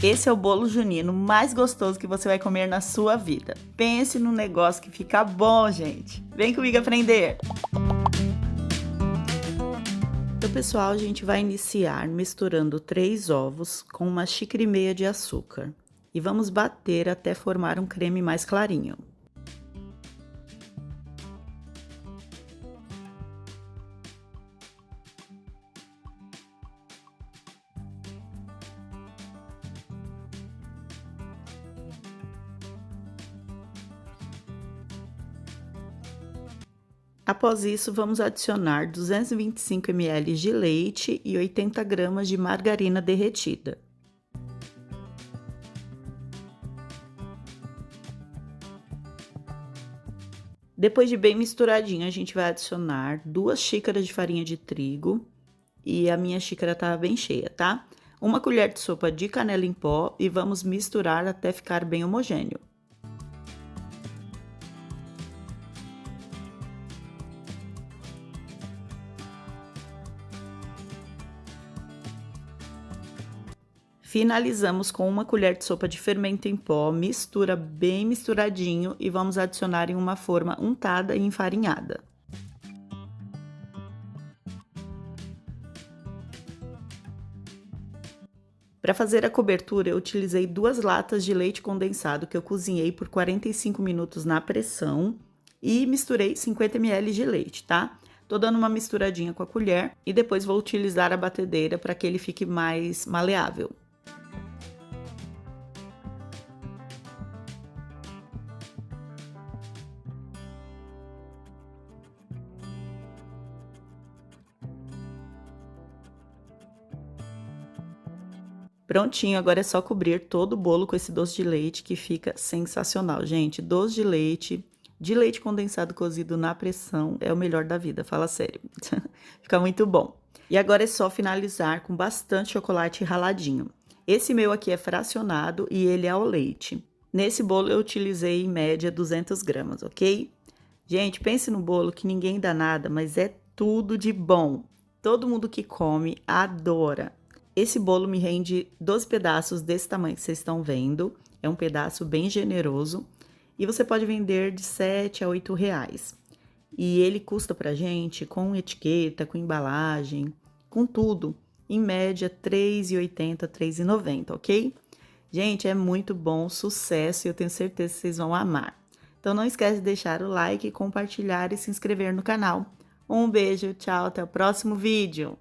Esse é o bolo junino mais gostoso que você vai comer na sua vida. Pense num negócio que fica bom, gente. Vem comigo aprender! Então, pessoal, a gente vai iniciar misturando 3 ovos com 1,5 xícaras de açúcar. E vamos bater até formar um creme mais clarinho. Após isso, vamos adicionar 225 ml de leite e 80 gramas de margarina derretida. Depois de bem misturadinho, a gente vai adicionar 2 xícaras de farinha de trigo, e a minha xícara tá bem cheia, tá? 1 colher de sopa de canela em pó e vamos misturar até ficar bem homogêneo. Finalizamos com 1 colher de sopa de fermento em pó, mistura bem misturadinho e vamos adicionar em uma forma untada e enfarinhada. Para fazer a cobertura, eu utilizei 2 latas de leite condensado que eu cozinhei por 45 minutos na pressão e misturei 50 ml de leite, tá? Tô dando uma misturadinha com a colher e depois vou utilizar a batedeira para que ele fique mais maleável. Prontinho, agora é só cobrir todo o bolo com esse doce de leite que fica sensacional, gente. Doce de leite condensado cozido na pressão é o melhor da vida, fala sério. Fica muito bom. E agora é só finalizar com bastante chocolate raladinho. Esse meu aqui é fracionado e ele é ao leite. Nesse bolo eu utilizei em média 200 gramas, ok? Gente, pense no bolo que ninguém dá nada, mas é tudo de bom. Todo mundo que come adora. Esse bolo me rende 12 pedaços desse tamanho que vocês estão vendo. É um pedaço bem generoso. E você pode vender de 7 a 8 reais. E ele custa pra gente, com etiqueta, com embalagem, com tudo, em média R$ 3,80, R$ 3,90, ok? Gente, é muito bom, sucesso e eu tenho certeza que vocês vão amar. Então não esquece de deixar o like, compartilhar e se inscrever no canal. Um beijo, tchau, até o próximo vídeo!